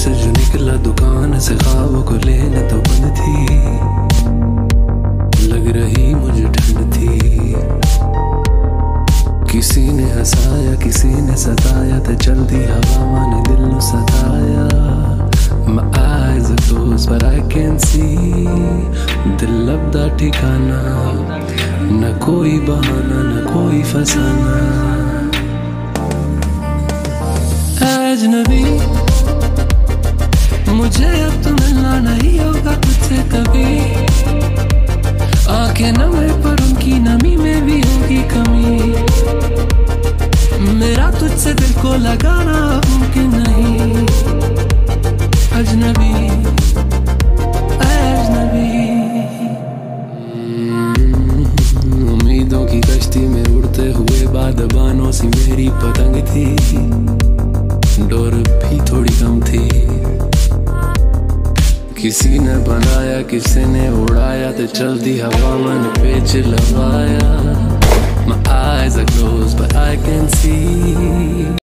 से जो निकला दुकान से ख्वाबों को लेने तो बंद थी, लग रही मुझे ठंड थी। किसी ने हंसाया किसी ने सताया, तो चलती हवा माने दिल नु सताया। My eyes are closed but I can see, दिल लबदा ठिकाना, न कोई बहाना न कोई फसाना। अजनबी मुझे अब तो मिलना नहीं होगा तुझसे कभी, आंखें नमे पर उनकी नमी में भी होगी कमी। मेरा तुझसे दिल को लगाना मुमकिन नहीं। अजनबी अजनबी। उम्मीदों की कश्ती में उड़ते हुए बादबानों सी मेरी पतंग थी, डोर भी थोड़ी कम थी। किसी ने बनाया किसी ने उड़ाया, तो चलती हवा मन पे चिल्लाया।